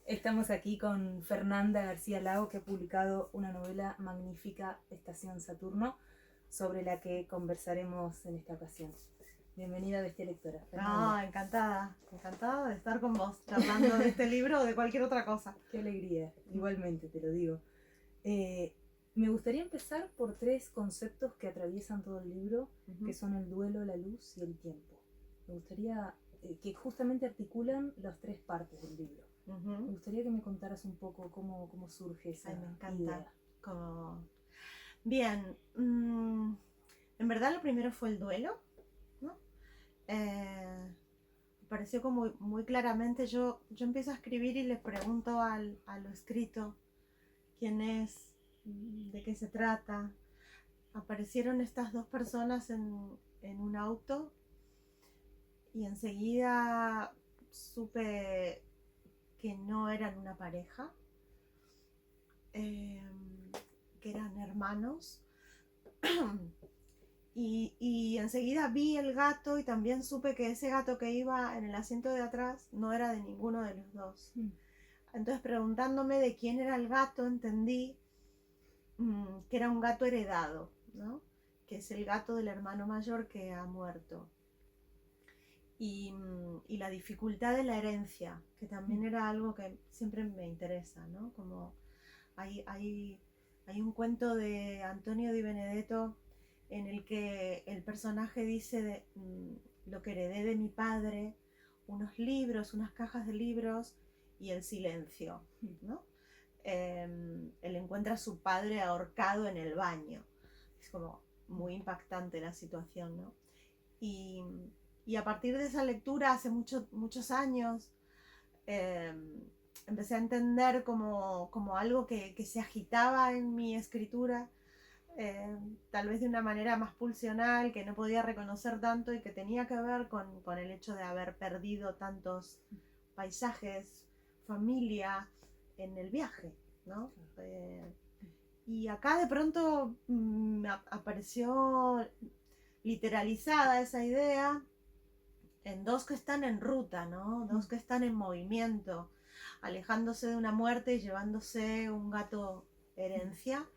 Estamos aquí con Fernanda García Lago, que ha publicado una novela magnífica, Estación Saturno, sobre la que conversaremos en esta ocasión. Bienvenida a Bestia Lectora, Fernanda. Encantada de estar con vos, charlando de este libro o de cualquier otra cosa. Qué alegría, igualmente te lo digo. Me gustaría empezar por 3 conceptos que atraviesan todo el libro, que son el duelo, la luz y el tiempo. Me gustaría que justamente articulan las 3 partes del libro. Me gustaría que me contaras un poco cómo surge esa me encanta. idea. Bien, en verdad lo primero fue el duelo, ¿no? Me pareció como muy claramente, yo empiezo a escribir y les pregunto a lo escrito quién es, de qué se trata. Aparecieron estas 2 personas en un auto y enseguida supe que no eran una pareja, que eran hermanos. y enseguida vi el gato y también supe que ese gato que iba en el asiento de atrás no era de ninguno de los 2. Entonces, preguntándome de quién era el gato, entendí que era un gato heredado, ¿no? Que es el gato del hermano mayor que ha muerto. Y la dificultad de la herencia, que también era algo que siempre me interesa, ¿no? Como hay un cuento de Antonio Di Benedetto en el que el personaje dice lo que heredé de mi padre, unos libros, unas cajas de libros y el silencio, ¿no? Él encuentra a su padre ahorcado en el baño. Es como muy impactante la situación, ¿no? Y a partir de esa lectura, hace muchos años, empecé a entender como algo que se agitaba en mi escritura, tal vez de una manera más pulsional, que no podía reconocer tanto y que tenía que ver con el hecho de haber perdido tantos paisajes, familia, en el viaje, ¿no? Y acá de pronto apareció literalizada esa idea en 2 que están en ruta, ¿no? 2 que están en movimiento, alejándose de una muerte y llevándose un gato herencia.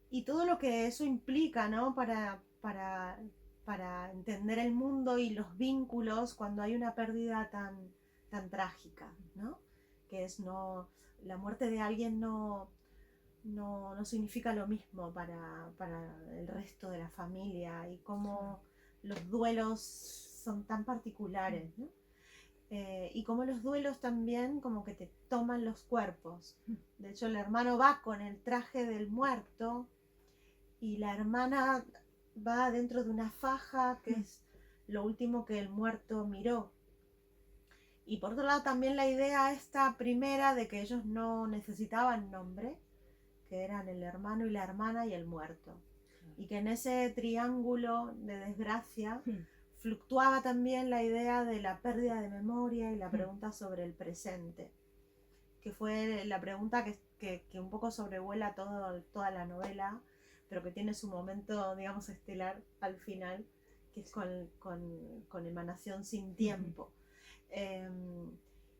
Y todo lo que eso implica, ¿no? Para entender el mundo y los vínculos cuando hay una pérdida tan trágica, ¿no? Que es la muerte de alguien no significa lo mismo para el resto de la familia, y cómo los duelos son tan particulares, ¿no? Y como los duelos también como que te toman los cuerpos. De hecho, el hermano va con el traje del muerto y la hermana va dentro de una faja, que es lo último que el muerto miró. Y por otro lado también la idea esta primera de que ellos no necesitaban nombre, que eran el hermano y la hermana y el muerto. Y que en ese triángulo de desgracia fluctuaba también la idea de la pérdida de memoria y la pregunta sobre el presente, que fue la pregunta que un poco sobrevuela toda la novela, pero que tiene su momento, digamos, estelar al final, que es con Emanación sin tiempo.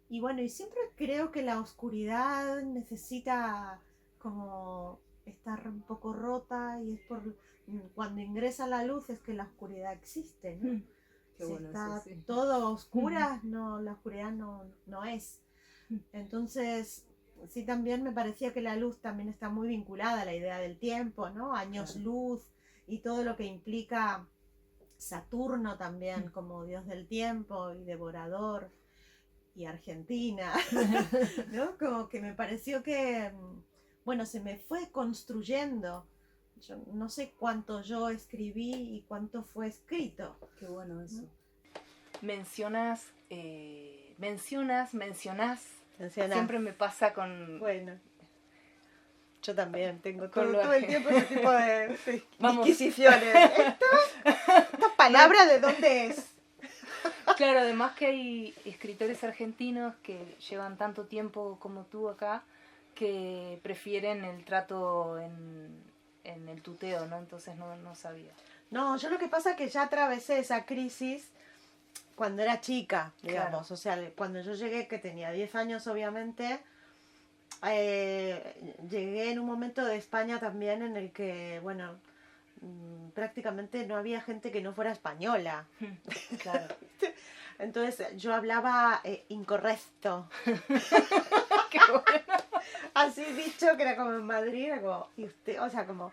Y bueno, y siempre creo que la oscuridad necesita como estar un poco rota, y es cuando ingresa la luz es que la oscuridad existe, ¿no? Qué Si bueno, está eso, sí. todo oscura, no, la oscuridad no es. Entonces, sí, también me parecía que la luz también está muy vinculada a la idea del tiempo, ¿no? Años luz y todo lo que implica Saturno también como dios del tiempo y devorador, y Argentina, ¿no? Como que me pareció que, bueno, se me fue construyendo. Yo no sé cuánto yo escribí y cuánto fue escrito. Qué bueno eso. ¿No? Mencionás. Siempre me pasa con... Bueno. Yo también tengo Con todo el tiempo ese tipo de Vamos. disquisiciones. ¿Esta palabra de dónde es? Claro, además que hay escritores argentinos que llevan tanto tiempo como tú acá, que prefieren el trato en el tuteo, ¿no? Entonces no sabía. No, yo lo que pasa es que ya atravesé esa crisis cuando era chica, digamos. Claro. O sea, cuando yo llegué, que tenía 10 años, obviamente, llegué en un momento de España también en el que, bueno, prácticamente no había gente que no fuera española. Claro. Entonces yo hablaba incorrecto. Qué bueno. Así dicho, que era como en Madrid, era como, y usted, o sea, como,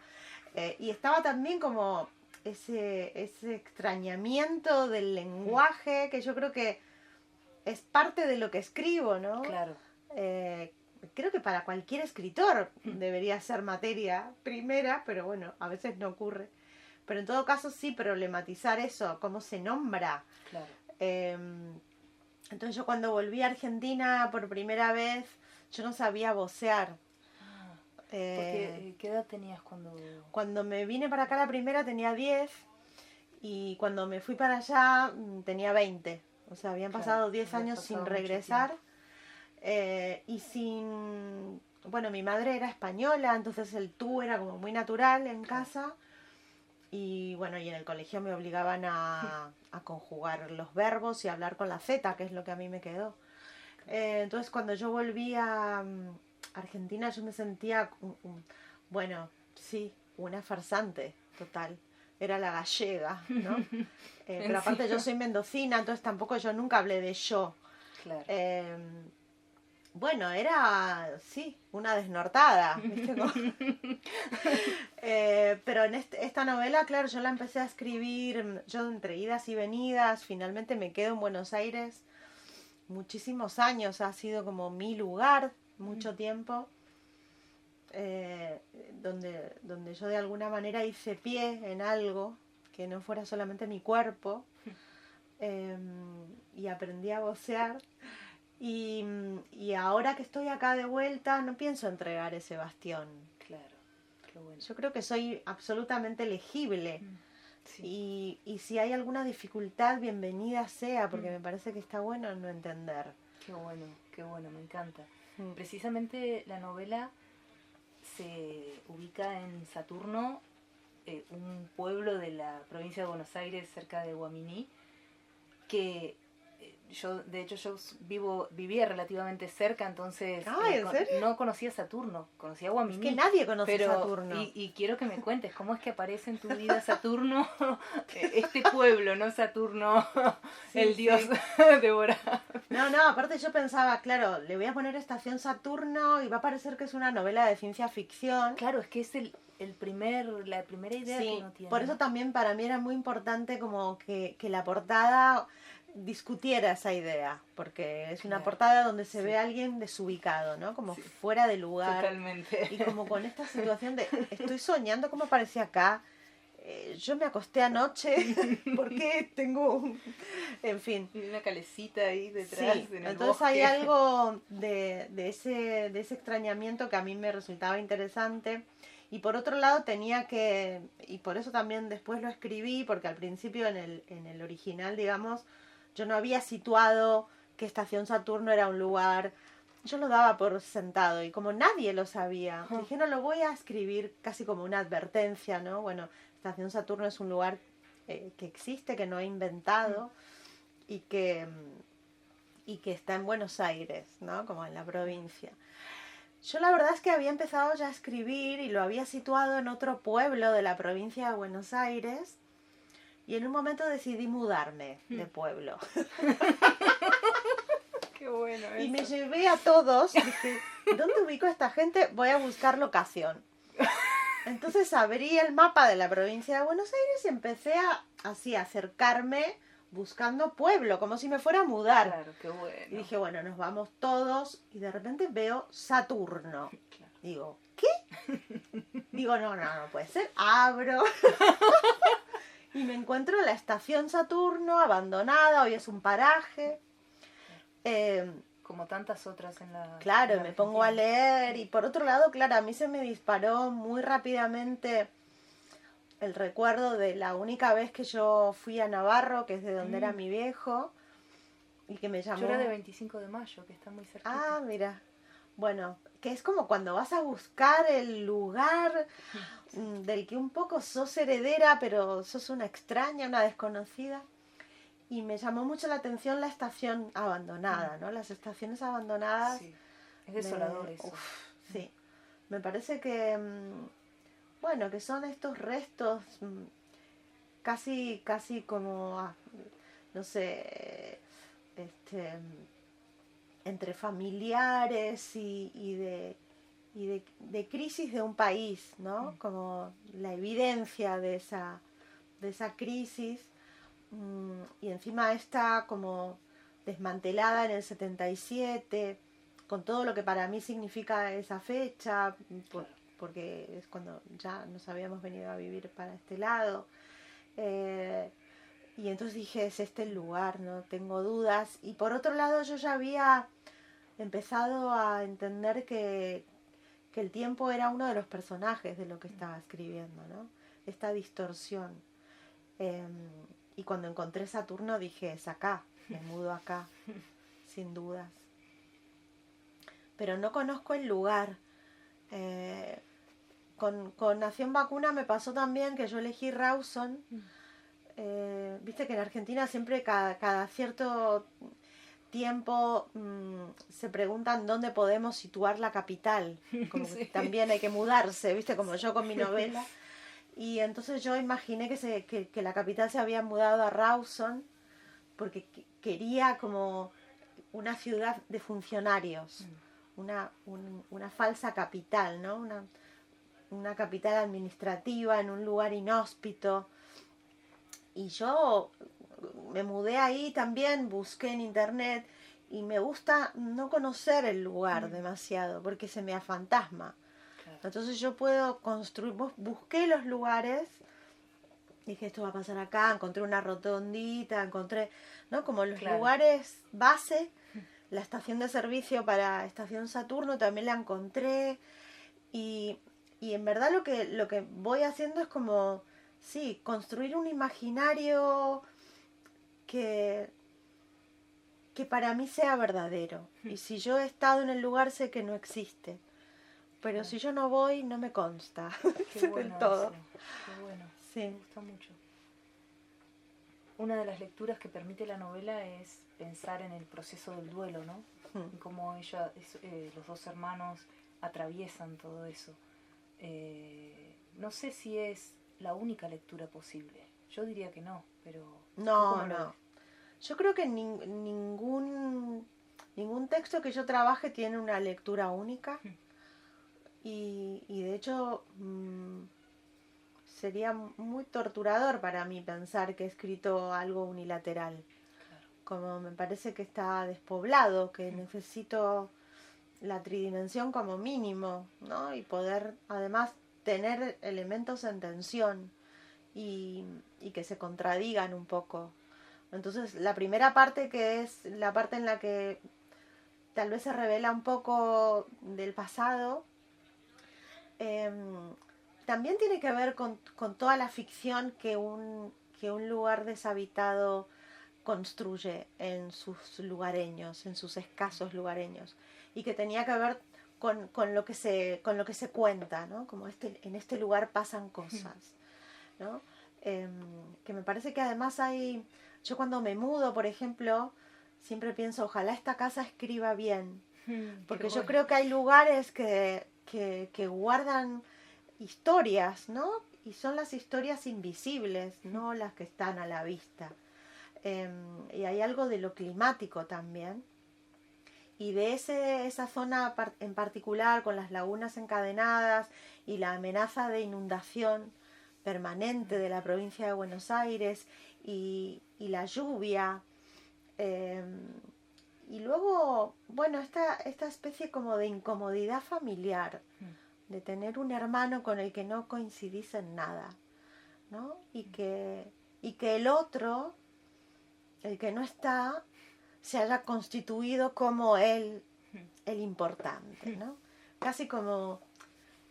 y estaba también como ese extrañamiento del lenguaje, que yo creo que es parte de lo que escribo, ¿no? Claro. Creo que para cualquier escritor debería ser materia primera, pero bueno, a veces no ocurre. Pero en todo caso sí problematizar eso, cómo se nombra. Claro. Entonces yo cuando volví a Argentina por primera vez, yo no sabía vocear. Porque, ¿qué edad tenías cuando...? Cuando me vine para acá la primera tenía 10 y cuando me fui para allá tenía 20. O sea, habían pasado 10 años sin regresar y sin... Bueno, mi madre era española, entonces el tú era como muy natural en casa. Y bueno, y en el colegio me obligaban a conjugar los verbos y a hablar con la Z, que es lo que a mí me quedó. Entonces cuando yo volví a Argentina yo me sentía, bueno, sí, una farsante total. Era la gallega, ¿no? Pero aparte yo soy mendocina, entonces tampoco yo nunca hablé de yo. Claro. Bueno, era, sí, una desnortada, ¿viste? Pero en esta novela, claro, yo la empecé a escribir, yo entre idas y venidas, finalmente me quedo en Buenos Aires muchísimos años, ha sido como mi lugar, mucho tiempo, donde yo de alguna manera hice pie en algo que no fuera solamente mi cuerpo, y aprendí a vocear. Y ahora que estoy acá de vuelta, no pienso entregar ese bastión. Claro, qué bueno. Yo creo que soy absolutamente legible. Sí. Y si hay alguna dificultad, bienvenida sea, porque me parece que está bueno no entender. Qué bueno, me encanta. Precisamente la novela se ubica en Saturno, un pueblo de la provincia de Buenos Aires, cerca de Guaminí, que... yo vivía relativamente cerca, entonces ¿en serio? no conocía Saturno, conocía Guaminí. Es que nadie conoce Saturno. Y quiero que me cuentes cómo es que aparece en tu vida Saturno, este pueblo, no Saturno, sí, el dios devorador. No, aparte yo pensaba, claro, le voy a poner Estación Saturno y va a parecer que es una novela de ciencia ficción. Claro, es que es la primera idea que uno tiene. Por eso también para mí era muy importante como que la portada discutiera esa idea, porque es una portada donde se ve a alguien desubicado, ¿no? Como fuera de lugar. Totalmente. Y como con esta situación de, estoy soñando, ¿cómo aparece acá? Yo me acosté anoche, porque tengo en fin. Y una calecita ahí detrás, en el entonces bosque. hay algo de ese extrañamiento que a mí me resultaba interesante. Y por otro lado tenía que, y por eso también después lo escribí, porque al principio en el original, digamos, yo no había situado que Estación Saturno era un lugar, yo lo daba por sentado y como nadie lo sabía, dije, no, lo voy a escribir casi como una advertencia, ¿no? Bueno, Estación Saturno es un lugar que existe, que no he inventado y que está en Buenos Aires, ¿no? Como en la provincia. Yo la verdad es que había empezado ya a escribir y lo había situado en otro pueblo de la provincia de Buenos Aires. Y en un momento decidí mudarme de pueblo. Qué bueno eso. Y me llevé a todos. Dije, ¿dónde ubico a esta gente? Voy a buscar locación. Entonces abrí el mapa de la provincia de Buenos Aires y empecé así a acercarme buscando pueblo, como si me fuera a mudar. Claro, qué bueno. Y dije, bueno, nos vamos todos. Y de repente veo Saturno. Claro. Digo, ¿qué? Digo, no puede ser. Abro... Y me encuentro en la Estación Saturno, abandonada, hoy es un paraje. como tantas otras en la... Claro, en la me pongo a Argentina. leer y por otro lado, claro, a mí se me disparó muy rápidamente el recuerdo de la única vez que yo fui a Navarro, que es de donde era mi viejo, y que me Yo era de llamó... 25 de mayo, que está muy cerquita. Ah, mira. Bueno, que es como cuando vas a buscar el lugar del que un poco sos heredera, pero sos una extraña, una desconocida. Y me llamó mucho la atención la estación abandonada, ¿no? Las estaciones abandonadas. Sí, es desolador eso. Sí, me parece que, bueno, que son estos restos casi como, no sé, entre familiares y de crisis de un país, ¿no? Como la evidencia de esa crisis. Y encima está como desmantelada en el 77, con todo lo que para mí significa esa fecha, porque es cuando ya nos habíamos venido a vivir para este lado. Y entonces dije, es este el lugar, no tengo dudas. Y por otro lado, yo ya había empezado a entender que el tiempo era uno de los personajes de lo que estaba escribiendo, ¿no? Esta distorsión. Y cuando encontré Saturno dije, es acá, me mudo acá, sin dudas. Pero no conozco el lugar. Con Nación Vacuna me pasó también que yo elegí Rawson. Viste que en Argentina siempre cada cierto tiempo se preguntan dónde podemos situar la capital. Como que también hay que mudarse, viste, como yo con mi novela. Y entonces yo imaginé que la capital se había mudado a Rawson porque quería como una ciudad de funcionarios, una falsa capital, ¿no? Una capital administrativa en un lugar inhóspito. Y yo me mudé ahí también, busqué en internet y me gusta no conocer el lugar demasiado porque se me afantasma. Entonces yo puedo construir, busqué los lugares, dije esto va a pasar acá, encontré una rotondita, encontré, ¿no? Como los lugares base, la estación de servicio para Estación Saturno también la encontré y en verdad lo que voy haciendo es como, sí, construir un imaginario que para mí sea verdadero. Y si yo he estado en el lugar sé que no existe. Pero si yo no voy, no me consta. Qué bueno todo. eso. Qué bueno. Sí. Me gusta mucho. Una de las lecturas que permite la novela es pensar en el proceso del duelo, ¿no? Y cómo los dos hermanos atraviesan todo eso. No sé si es la única lectura posible. Yo diría que no, pero... No. Yo creo que ningún texto que yo trabaje tiene una lectura única. Y de hecho sería muy torturador para mí pensar que he escrito algo unilateral. Claro. Como me parece que está despoblado, que necesito la tridimensión como mínimo, ¿no? Y poder además tener elementos en tensión y que se contradigan un poco. Entonces la primera parte, que es la parte en la que tal vez se revela un poco del pasado, también tiene que ver con toda la ficción que un lugar deshabitado construye en sus lugareños, en sus escasos lugareños, y que tenía que ver con lo que se cuenta, ¿no? Como en este lugar pasan cosas, ¿no? Que me parece que además yo cuando me mudo, por ejemplo, siempre pienso, ojalá esta casa escriba bien, porque yo creo que hay lugares que guardan historias, ¿no? Y son las historias invisibles, no las que están a la vista. Y hay algo de lo climático también. Y de esa zona en particular, con las lagunas encadenadas y la amenaza de inundación permanente de la provincia de Buenos Aires y la lluvia. Y luego, bueno, esta especie como de incomodidad familiar, de tener un hermano con el que no coincidís en nada, ¿no? Y que el otro, el que no está, se haya constituido como el importante, ¿no? Casi como,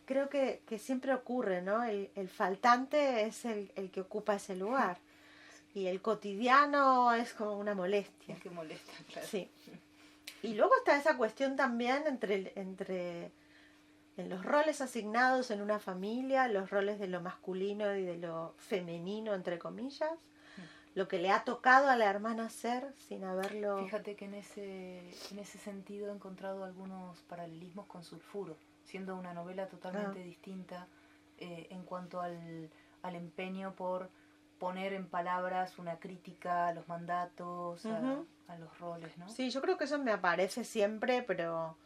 creo que siempre ocurre, ¿no? El faltante es el que ocupa ese lugar. Y el cotidiano es como una molestia. Es que molesta, claro. Sí. Y luego está esa cuestión también entre en los roles asignados en una familia, los roles de lo masculino y de lo femenino, entre comillas, lo que le ha tocado a la hermana hacer sin haberlo... Fíjate que en ese sentido he encontrado algunos paralelismos con Sulfuro, siendo una novela totalmente distinta en cuanto al empeño por poner en palabras una crítica a los mandatos, a los roles, ¿no? Sí, yo creo que eso me aparece siempre, pero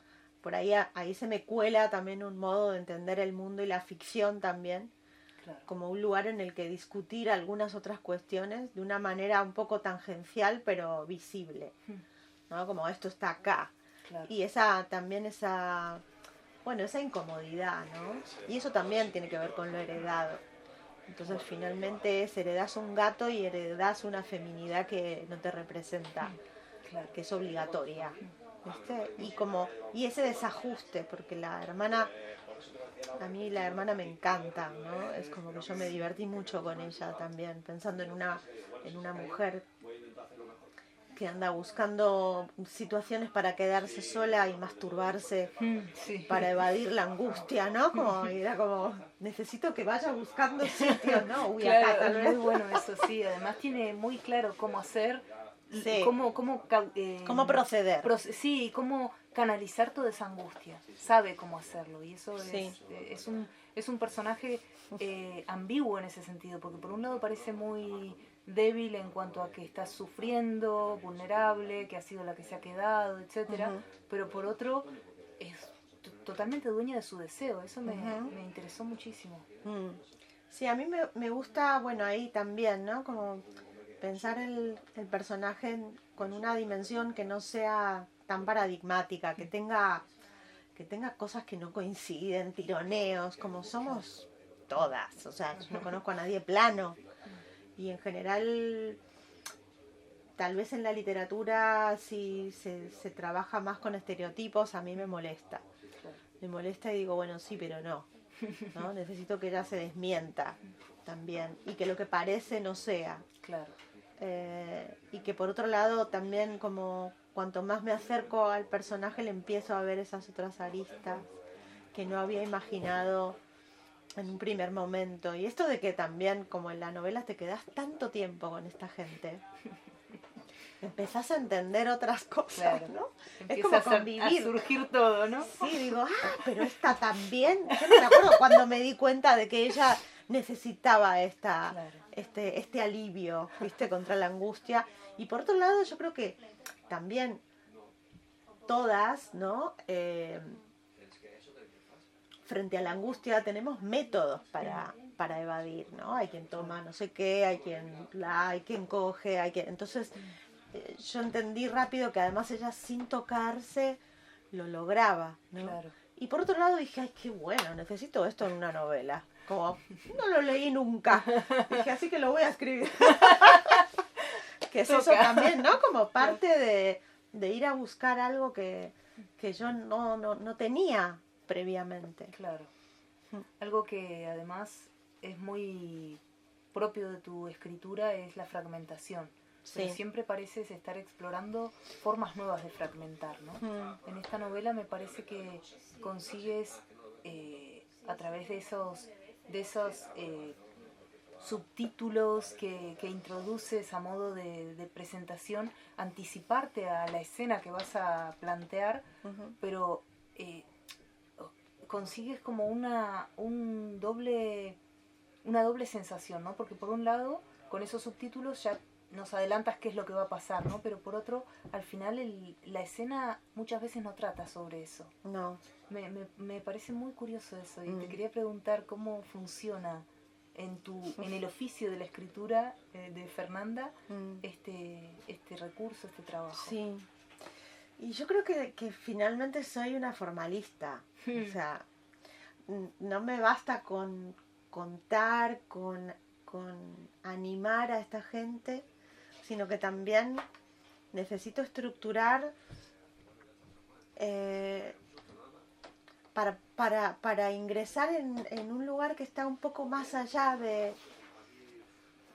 por ahí se me cuela también un modo de entender el mundo y la ficción también, claro, como un lugar en el que discutir algunas otras cuestiones de una manera un poco tangencial, pero visible, ¿no? Como esto está acá. Claro. Y esa incomodidad, ¿no? Y eso también tiene que ver con lo heredado. Entonces finalmente heredás un gato y heredás una feminidad que no te representa, claro, que es obligatoria, ¿viste? Y ese desajuste, porque a mí la hermana me encanta, ¿no? Es como que yo me divertí mucho con ella también, pensando en una mujer que anda buscando situaciones para quedarse sola y masturbarse, sí, para evadir la angustia, ¿no? Era como, necesito que vaya buscando sitios, ¿no? Uy, claro, acá tal vez. Muy bueno eso, sí. Además tiene muy claro cómo hacer, sí, cómo proceder. Sí, cómo canalizar toda esa angustia. Sabe cómo hacerlo y eso sí, es un personaje ambiguo en ese sentido, porque por un lado parece muy débil en cuanto a que está sufriendo, vulnerable, que ha sido la que se ha quedado, etcétera, pero por otro es totalmente dueña de su deseo. Eso me interesó muchísimo. Sí, a mí me gusta, bueno, ahí también, ¿no? Como pensar el personaje con una dimensión que no sea tan paradigmática, que tenga cosas que no coinciden, tironeos, como somos todas. O sea, yo no conozco a nadie plano. Y en general, tal vez en la literatura, si se trabaja más con estereotipos, a mí me molesta. Me molesta y digo, bueno, sí, pero no. Necesito que ella se desmienta también. Y que lo que parece no sea. Claro. Y que por otro lado también, como cuanto más me acerco al personaje, le empiezo a ver esas otras aristas que no había imaginado en un primer momento. Y esto de que también, como en la novela, te quedas tanto tiempo con esta gente, empezás a entender otras cosas, claro, ¿no? Es como convivir. A surgir todo, ¿no? Sí, digo, pero esta también. Yo no me acuerdo cuando me di cuenta de que ella necesitaba claro, este alivio, ¿viste? Contra la angustia. Y por otro lado, yo creo que también todas, ¿no? Frente a la angustia tenemos métodos para evadir, ¿no? Hay quien toma no sé qué, hay quien coge, entonces yo entendí rápido que además ella sin tocarse lo lograba, ¿no? Claro. Y por otro lado dije, ay, qué bueno, necesito esto en una novela. Como, no lo leí nunca. Dije, así que lo voy a escribir. Que es eso también, ¿no? Como parte de ir a buscar algo que yo no tenía previamente. Claro. Algo que además es muy propio de tu escritura es la fragmentación. Sí. Pero siempre pareces estar explorando formas nuevas de fragmentar, ¿no? En esta novela me parece que consigues a través de esos subtítulos que introduces a modo de presentación, anticiparte a la escena que vas a plantear, pero consigues como una doble sensación, ¿no? Porque por un lado, con esos subtítulos ya nos adelantas qué es lo que va a pasar, ¿no? Pero por otro, al final la escena muchas veces no trata sobre eso. No. Me parece muy curioso eso y te quería preguntar cómo funciona en el oficio de la escritura de Fernanda este recurso, este trabajo. Sí. Y yo creo que finalmente soy una formalista. O sea, no me basta con contar, con animar a esta gente, sino que también necesito estructurar para ingresar en un lugar que está un poco más allá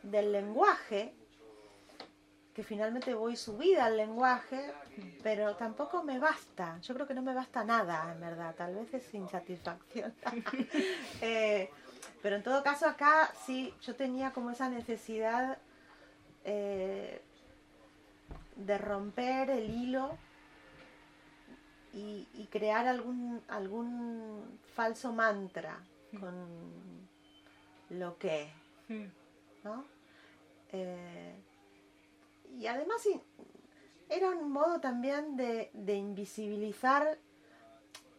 del lenguaje, que finalmente voy subida al lenguaje, pero tampoco me basta. Yo creo que no me basta nada, en verdad. Tal vez es insatisfacción. Pero en todo caso acá sí, yo tenía como esa necesidad de romper el hilo y crear algún falso mantra con lo que, ¿no? Y además era un modo también de invisibilizar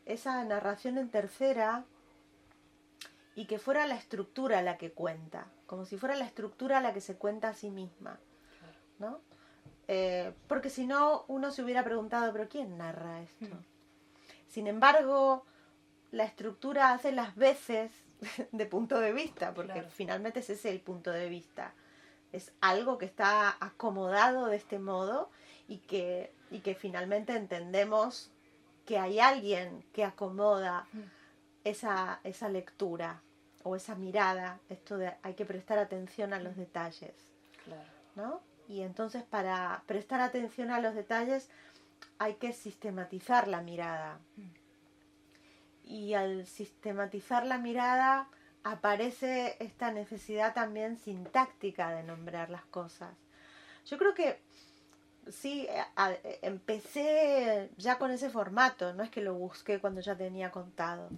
esa narración en tercera y que fuera la estructura la que cuenta, como si fuera la estructura la que se cuenta a sí misma, ¿no? Porque si no, uno se hubiera preguntado, ¿pero quién narra esto? Sin embargo, la estructura hace las veces de punto de vista, porque finalmente ese es el punto de vista. Es algo que está acomodado de este modo y que finalmente entendemos que hay alguien que acomoda esa lectura o esa mirada. Esto de hay que prestar atención a los detalles, ¿no? Y entonces para prestar atención a los detalles hay que sistematizar la mirada. Y al sistematizar la mirada aparece esta necesidad también sintáctica de nombrar las cosas. Yo creo que sí, empecé ya con ese formato, no es que lo busqué cuando ya tenía contado.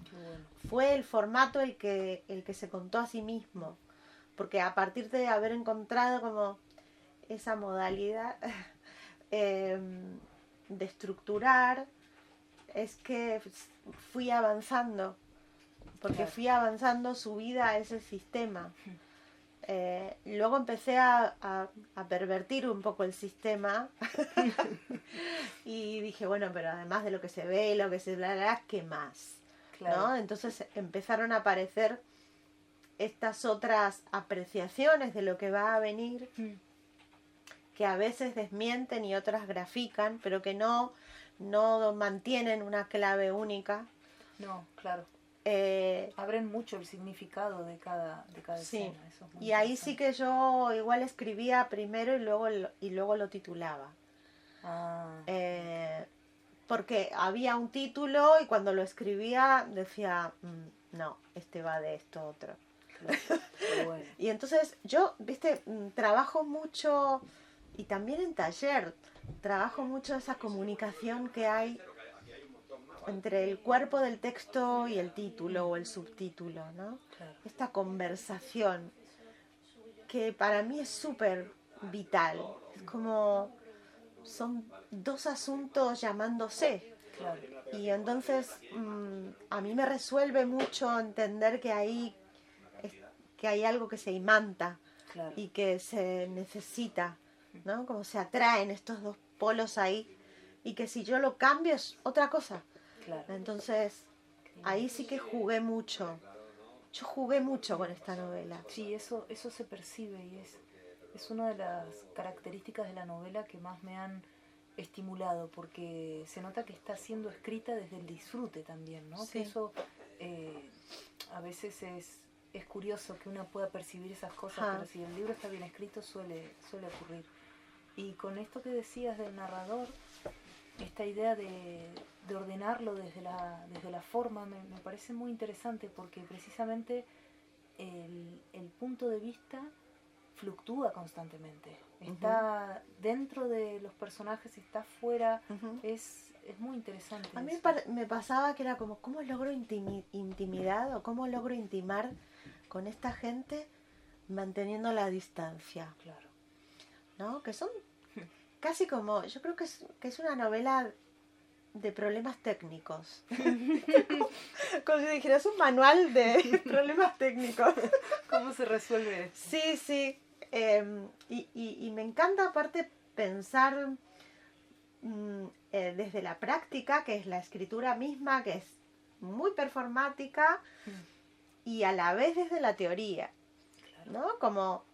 Fue el formato el que se contó a sí mismo, porque a partir de haber encontrado como esa modalidad de estructurar, es que fui avanzando, porque fui avanzando subida a ese sistema. Luego empecé a pervertir un poco el sistema y dije, bueno, pero además de lo que se ve y lo que se bla, ¿qué más? ¿No? Entonces empezaron a aparecer estas otras apreciaciones de lo que va a venir, que a veces desmienten y otras grafican, pero que no mantienen una clave única. No, claro. Abren mucho el significado de cada escena. Eso es muy y ahí sí que yo igual escribía primero y luego lo titulaba. Porque había un título y cuando lo escribía decía, no, este va de esto otro. Bueno. Y entonces yo, viste, trabajo mucho, y también en taller, trabajo mucho esa comunicación que hay entre el cuerpo del texto y el título o el subtítulo, ¿no? Claro. Esta conversación que para mí es súper vital. Es como son dos asuntos llamándose. Claro. Y entonces a mí me resuelve mucho entender que hay algo que se imanta. Claro. Y que se necesita, ¿no? Como se atraen estos dos polos ahí y que si yo lo cambio es otra cosa. Claro. Entonces ahí sí que jugué mucho. Yo jugué mucho con esta novela. Sí, eso se percibe y es una de las características de la novela que más me han estimulado, porque se nota que está siendo escrita desde el disfrute también, ¿no? Sí. Que eso a veces es curioso que uno pueda percibir esas cosas, pero si el libro está bien escrito suele ocurrir. Y con esto que decías del narrador, esta idea de ordenarlo desde la forma me parece muy interesante, porque precisamente el punto de vista fluctúa constantemente. Está dentro de los personajes, está fuera. Es muy interesante. A mí me pasaba que era como, ¿cómo logro intimidad o cómo logro intimar con esta gente manteniendo la distancia? Claro. ¿No? Que son casi como, yo creo que es una novela de problemas técnicos. Como si dijeras un manual de problemas técnicos. ¿Cómo se resuelve esto? Sí, sí. Y me encanta aparte pensar desde la práctica, que es la escritura misma, que es muy performática, y a la vez desde la teoría, ¿no? Como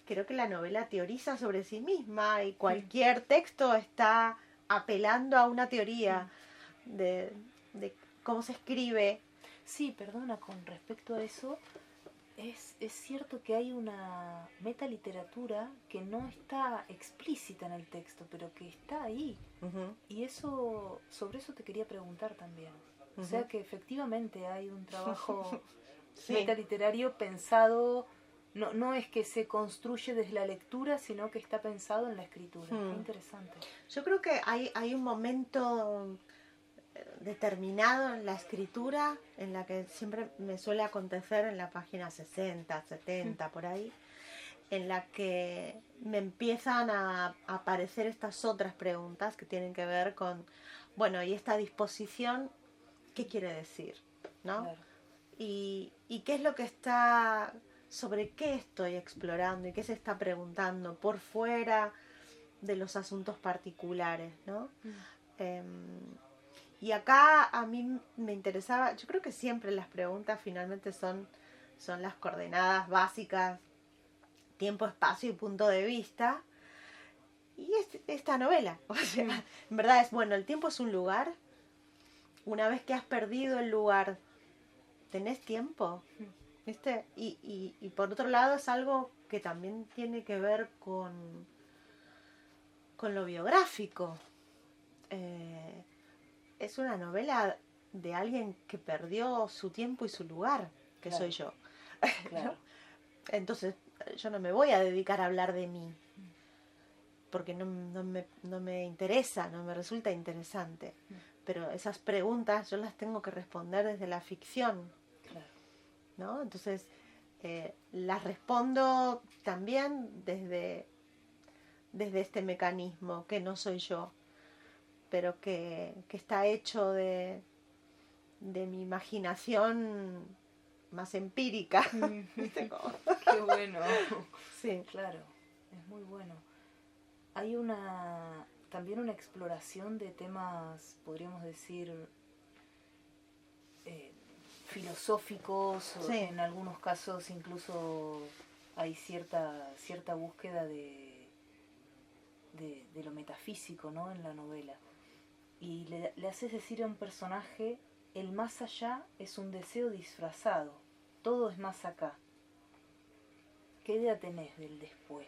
creo que la novela teoriza sobre sí misma y cualquier texto está apelando a una teoría de cómo se escribe. Sí, perdona, con respecto a eso, es cierto que hay una metaliteratura que no está explícita en el texto, pero que está ahí. Uh-huh. Y eso, sobre eso te quería preguntar también. Uh-huh. O sea que efectivamente hay un trabajo sí. metaliterario pensado, no es que se construye desde la lectura, sino que está pensado en la escritura. Qué interesante. Yo creo que hay un momento determinado en la escritura en la que siempre me suele acontecer en la página 60, 70, por ahí, en la que me empiezan a aparecer estas otras preguntas que tienen que ver con, bueno, y esta disposición, ¿qué quiere decir? ¿No? Claro. Y qué es lo que está, sobre qué estoy explorando y qué se está preguntando por fuera de los asuntos particulares, ¿no? Y acá a mí me interesaba, yo creo que siempre las preguntas finalmente son las coordenadas básicas, tiempo, espacio y punto de vista. Y esta novela, o sea, en verdad es, bueno, el tiempo es un lugar. Una vez que has perdido el lugar, ¿tenés tiempo? ¿Viste? Y por otro lado es algo que también tiene que ver con lo biográfico. Es una novela de alguien que perdió su tiempo y su lugar, que claro. soy yo. Claro. Entonces, yo no me voy a dedicar a hablar de mí, porque no me interesa, no me resulta interesante. Pero esas preguntas yo las tengo que responder desde la ficción. Claro. ¿No? Entonces, las respondo también desde este mecanismo, que no soy yo, pero que está hecho de mi imaginación más empírica. ¿Viste cómo? Qué bueno. Sí. Claro, es muy bueno. Hay también una exploración de temas, podríamos decir, filosóficos, sí. En algunos casos incluso hay cierta búsqueda de lo metafísico, ¿no? En la novela. Y le haces decir a un personaje, el más allá es un deseo disfrazado, todo es más acá. ¿Qué idea tenés del después?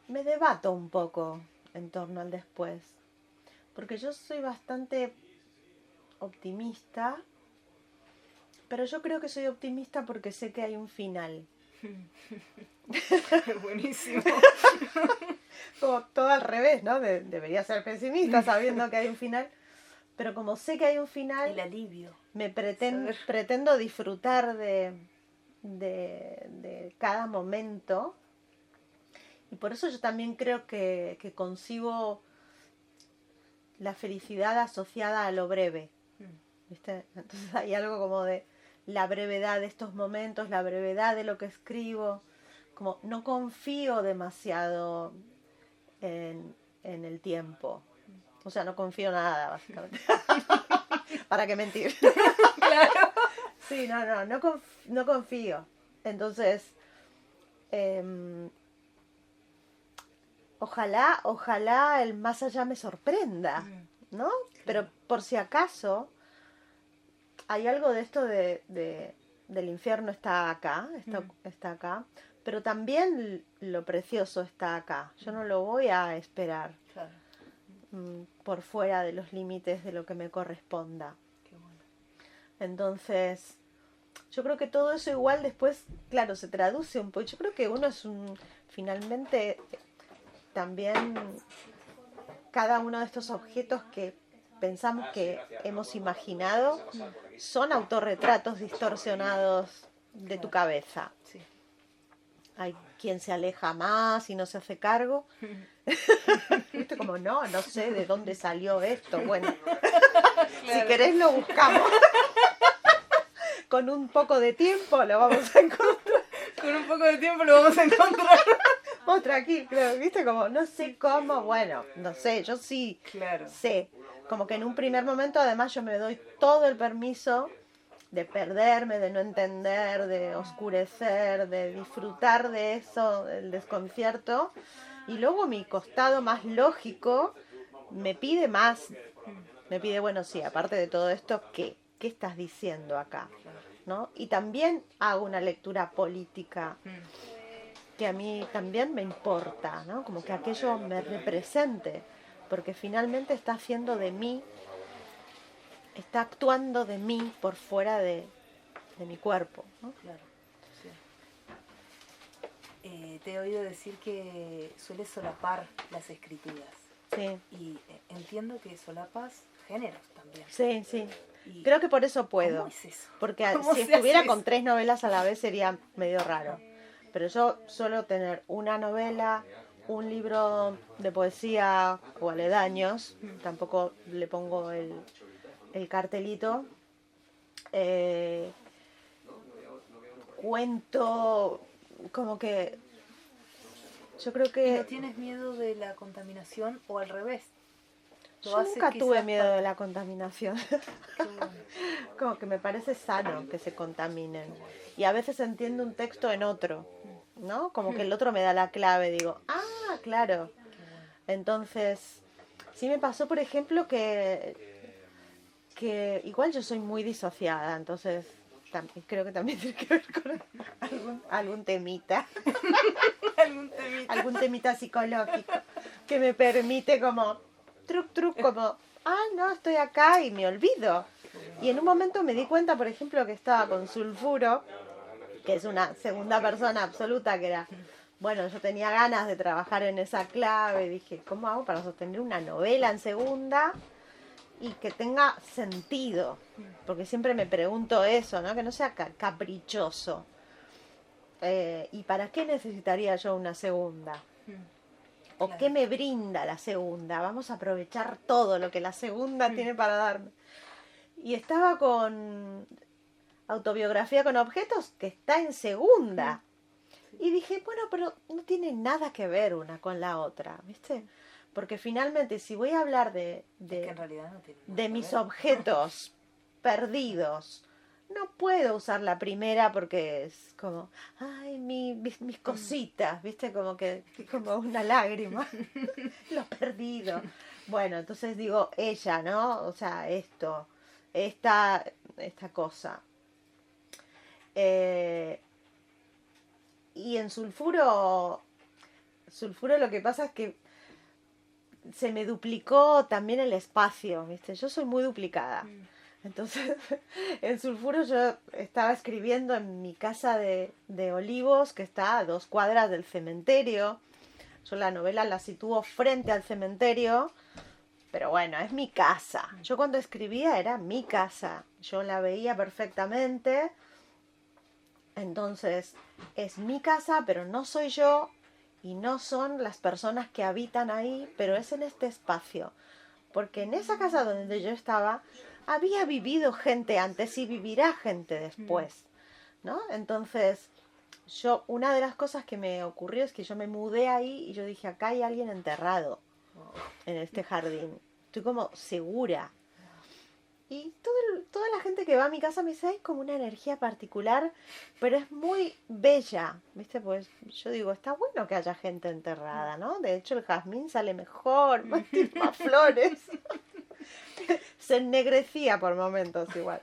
Me debato un poco en torno al después, porque yo soy bastante optimista, pero yo creo que soy optimista porque sé que hay un final. Buenísimo. Como todo al revés, ¿no? Debería ser pesimista sabiendo que hay un final, pero como sé que hay un final, el alivio. Me pretendo disfrutar de cada momento, y por eso yo también creo que concibo la felicidad asociada a lo breve, ¿viste? Entonces hay algo como de la brevedad de estos momentos, la brevedad de lo que escribo, como no confío demasiado en el tiempo, o sea, no confío nada, básicamente. ¿Para qué mentir? Claro. Sí, no confío. Entonces, ojalá el más allá me sorprenda, ¿no? Claro. Pero por si acaso, hay algo de esto del infierno está acá, está acá, pero también lo precioso está acá. Yo no lo voy a esperar. Claro. Por fuera de los límites de lo que me corresponda. Qué bueno. Entonces, yo creo que todo eso igual después, claro, se traduce un poco. Yo creo que uno es finalmente también cada uno de estos objetos que pensamos que hemos imaginado son autorretratos distorsionados de tu cabeza. Sí. Hay quien se aleja más y no se hace cargo. ¿Viste? Como no sé de dónde salió esto. Bueno, claro. Si querés lo buscamos. Con un poco de tiempo lo vamos a encontrar. Con un poco de tiempo lo vamos a encontrar. Vos tranquilo, claro, ¿viste? Como no sé cómo, bueno, no sé, yo sí claro. Sé. Como que en un primer momento además yo me doy todo el permiso de perderme, de no entender, de oscurecer, de disfrutar de eso, el desconcierto. Y luego mi costado más lógico me pide más. Me pide, bueno, sí, aparte de todo esto, ¿qué estás diciendo acá? ¿No? Y también hago una lectura política que a mí también me importa, ¿no? Como que aquello me represente, porque finalmente está haciendo de mí, está actuando de mí por fuera de mi cuerpo, ¿no? Claro, sí. Te he oído decir que sueles solapar las escrituras. Sí. Y entiendo que solapas géneros también. Sí, sí. Y creo que por eso puedo. ¿cómo es eso? Porque ¿Cómo si se estuviera hace con eso? 3 novelas a la vez sería medio raro. Pero yo suelo tener una novela, un libro de poesía o aledaños, tampoco le pongo el cartelito, cuento, como que yo creo ¿Y que no tienes miedo de la contaminación o al revés? yo nunca tuve miedo de la contaminación. Qué bueno. Como que me parece sano que se contaminen. Y a veces entiendo un texto en otro, ¿no? Como que el otro me da la clave, digo, ah, claro. Entonces, sí me pasó, por ejemplo, que igual yo soy muy disociada, entonces creo que también tiene que ver con algún temita. Algún temita psicológico que me permite como truc, como, no, estoy acá y me olvido. Y en un momento me di cuenta, por ejemplo, que estaba con Sulfuro, que es una segunda persona absoluta, que era, bueno, yo tenía ganas de trabajar en esa clave, dije, ¿cómo hago para sostener una novela en segunda y que tenga sentido? Porque siempre me pregunto eso, ¿no? Que no sea caprichoso. ¿Y para qué necesitaría yo una segunda? ¿O Claro. qué me brinda la segunda? Vamos a aprovechar todo lo que la segunda tiene para darme. Y estaba con Autobiografía con objetos, que está en segunda. Y dije, bueno, pero no tiene nada que ver una con la otra, ¿viste? Porque finalmente, si voy a hablar Es que en realidad no tiene nada de que mis ver. objetos perdidos, no puedo usar la primera porque es como, ay, mis cositas, ¿viste? Como una lágrima, lo perdido. Bueno, entonces digo, ella, ¿no? O sea, esta cosa. Y en Sulfuro lo que pasa es que se me duplicó también el espacio, ¿viste? Yo soy muy duplicada. Entonces, en Sulfuro yo estaba escribiendo en mi casa de Olivos, que está a 2 cuadras del cementerio. Yo la novela la sitúo frente al cementerio, pero bueno, es mi casa. Yo cuando escribía era mi casa. Yo la veía perfectamente. Entonces, es mi casa, pero no soy yo y no son las personas que habitan ahí, pero es en este espacio. Porque en esa casa donde yo estaba, había vivido gente antes y vivirá gente después, ¿no? Entonces, una de las cosas que me ocurrió es que yo me mudé ahí y yo dije, acá hay alguien enterrado en este jardín. Estoy como segura. Y toda la gente que va a mi casa me dice, hay como una energía particular, pero es muy bella, ¿viste? Pues yo digo, está bueno que haya gente enterrada, ¿no? De hecho, el jazmín sale mejor, tiene más flores. Se ennegrecía por momentos igual.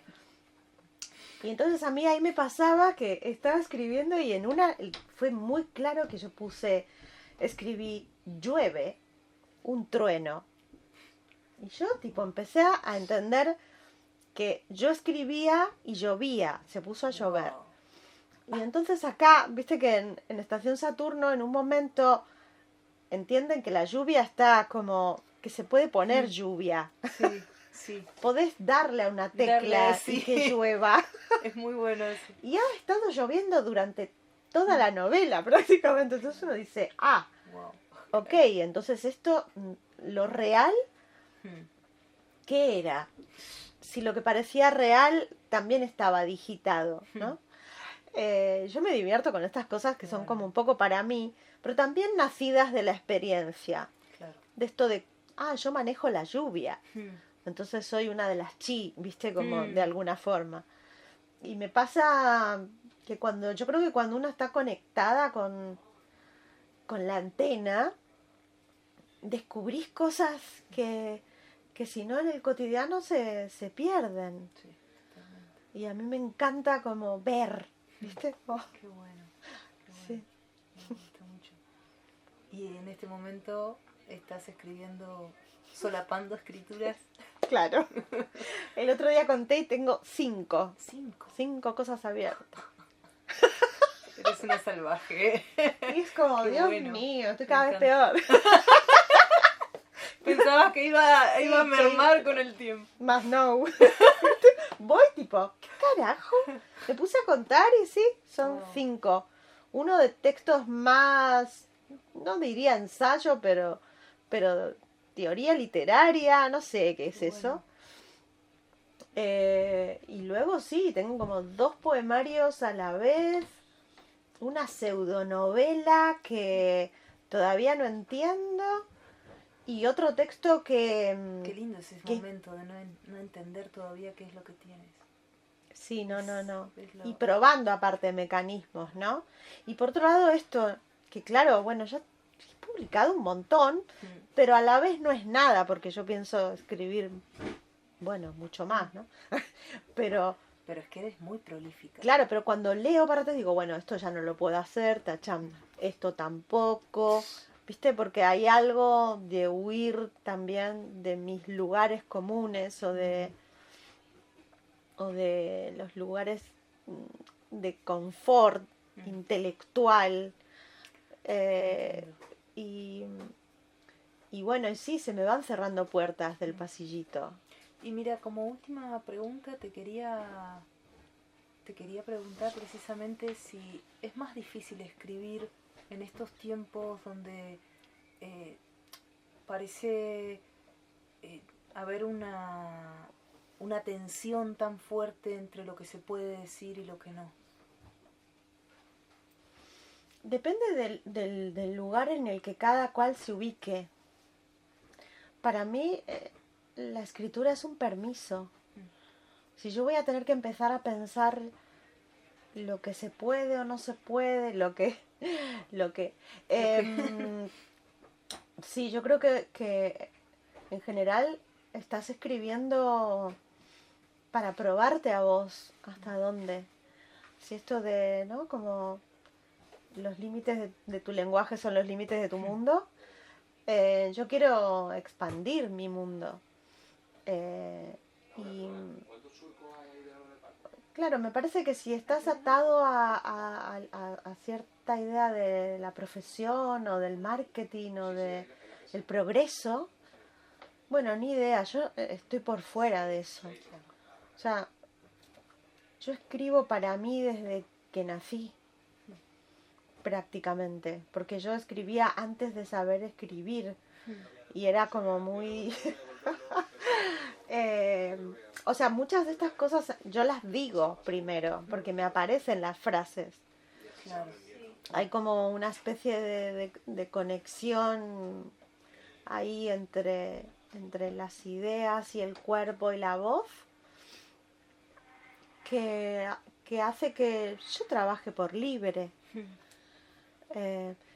Y entonces a mí ahí me pasaba que estaba escribiendo y fue muy claro que yo escribí llueve, un trueno. Y yo empecé a entender que yo escribía y llovía, se puso a llover. Y entonces acá, viste que en Estación Saturno en un momento entienden que la lluvia está como que se puede poner lluvia. Sí, sí. Podés darle a una tecla y que llueva. Es muy bueno eso. Y ha estado lloviendo durante toda la novela prácticamente. Entonces uno dice, wow. Ok, entonces esto, lo real, ¿qué era? Si lo que parecía real también estaba digitado, ¿no? Yo me divierto con estas cosas que son como un poco para mí, pero también nacidas de la experiencia. Claro. De esto de, yo manejo la lluvia. Entonces soy una de las chi, ¿viste? Como de alguna forma. Y me pasa que yo creo que cuando uno está conectada con la antena, descubrís cosas que si no en el cotidiano se pierden. Sí, totalmente. Y a mí me encanta como ver, ¿viste? Oh, Qué bueno, qué bueno. sí. Me gusta mucho. Y en este momento estás escribiendo, solapando escrituras. Claro. El otro día conté y tengo 5. 5. 5 cosas abiertas. Eres una salvaje. Y es como, Qué Dios bueno. mío, estoy Me cada vez encanta. peor. Pensabas que iba Sí, a mermar con el tiempo. Más no. Voy tipo, ¿qué carajo? Me puse a contar y sí, son Wow. 5. Uno de textos más, no diría ensayo, pero teoría literaria, no sé qué es Qué eso. bueno. Y luego sí, tengo como 2 poemarios a la vez, una pseudonovela que todavía no entiendo y otro texto que... Qué lindo es ese que momento de no entender todavía qué es lo que tienes. sí, no. Es lo... Y probando aparte mecanismos, ¿no? Y por otro lado esto, que claro, bueno, ya he publicado un montón, pero a la vez no es nada, porque yo pienso escribir, bueno, mucho más, ¿no? Pero, Pero es que eres muy prolífica. claro, pero cuando leo para atrás digo, bueno, esto ya no lo puedo hacer, tacham, esto tampoco, ¿viste? Porque hay algo de huir también de mis lugares comunes o de los lugares de confort intelectual. Entiendo. Y, y bueno, sí, se me van cerrando puertas del pasillito. Y mira, como última pregunta te quería preguntar precisamente si es más difícil escribir en estos tiempos donde parece haber una tensión tan fuerte entre lo que se puede decir y lo que no. Depende del lugar en el que cada cual se ubique. Para mí, la escritura es un permiso. Si yo voy a tener que empezar a pensar lo que se puede o no se puede, sí, yo creo que en general estás escribiendo para probarte a vos hasta dónde. Si esto de, ¿no? Como los límites de tu lenguaje son los límites de tu mundo, yo quiero expandir mi mundo. Y claro, me parece que si estás atado a cierta idea de la profesión o del marketing o del progreso, bueno, ni idea, yo estoy por fuera de eso. O sea, yo escribo para mí desde que nací, prácticamente, porque yo escribía antes de saber escribir y era como muy... o sea, muchas de estas cosas yo las digo primero, porque me aparecen las frases. Claro. Hay como una especie de conexión ahí entre las ideas y el cuerpo y la voz que hace que yo trabaje por libre.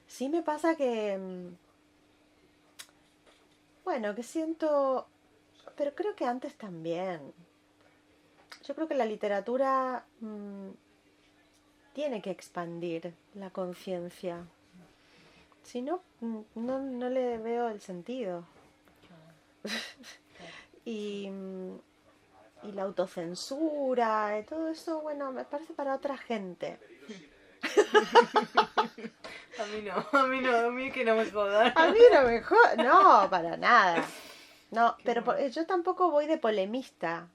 Sí me pasa que, bueno, que siento, pero creo que antes también. Yo creo que la literatura tiene que expandir la conciencia. Si no, no le veo el sentido. Y la autocensura y todo eso, bueno, me parece para otra gente. A mí que no me jodan. A mí no me joda, no, para nada. No, pero yo tampoco voy de polemista.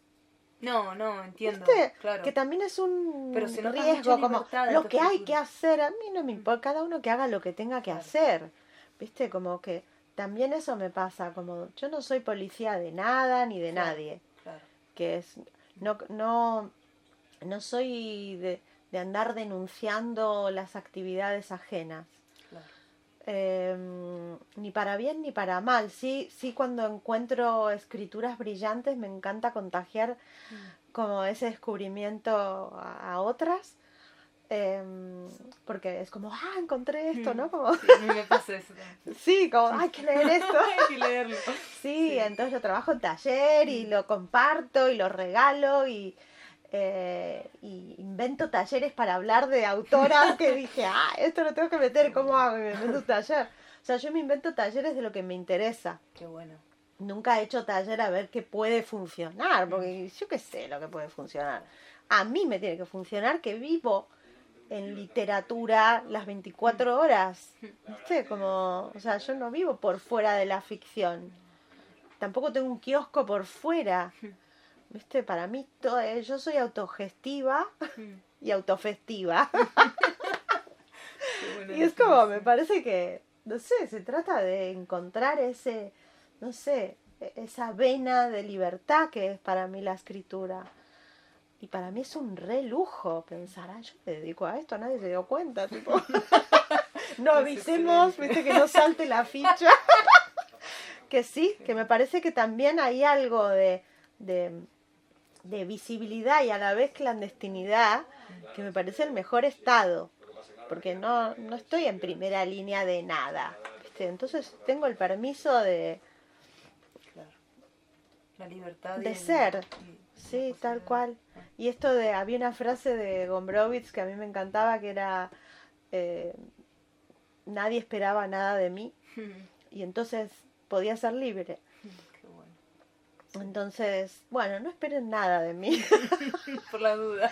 No, entiendo. ¿Viste? Claro. Que también es un Pero se nota riesgo, mucha como libertad en lo tu que hay escritura. que hacer. A mí no me importa, cada uno que haga lo que tenga que Claro. hacer. ¿Viste? Como que también eso me pasa, como yo no soy policía de nada ni de Claro, nadie. claro. Que es, no soy de andar denunciando las actividades ajenas. Claro. Ni para bien ni para mal. Sí, cuando encuentro escrituras brillantes me encanta contagiar como ese descubrimiento a otras. Porque es como, encontré esto, ¿no? Como... Sí, a mí me pasa eso también. Sí, como, hay que leer esto. Hay que leerlo. Sí, entonces yo trabajo en taller y lo comparto y lo regalo y invento talleres para hablar de autoras que dije, esto lo tengo que meter, ¿cómo hago? Y me invento un taller. O sea, yo me invento talleres de lo que me interesa. Qué bueno. Nunca he hecho taller a ver qué puede funcionar, porque yo qué sé lo que puede funcionar. A mí me tiene que funcionar, que vivo en literatura las 24 horas. ¿Viste? Como, o sea, yo no vivo por fuera de la ficción. Tampoco tengo un kiosco por fuera. ¿Viste? Para mí yo soy autogestiva y autofestiva. Y es como, me parece que, no sé, se trata de encontrar ese, no sé, esa vena de libertad que es para mí la escritura. Y para mí es un re lujo pensar, yo me dedico a esto, nadie se dio cuenta, tipo. No avisemos, viste, que no salte la ficha. Que sí, que me parece que también hay algo de visibilidad y a la vez clandestinidad, que me parece el mejor estado, porque no estoy en primera línea de nada, ¿viste? Entonces tengo el permiso de... Claro. La libertad de ser. Sí, tal cual. Y esto había una frase de Gombrowicz que a mí me encantaba, que era, nadie esperaba nada de mí, y entonces podía ser libre. Qué bueno. Entonces, bueno, no esperen nada de mí. Por la duda.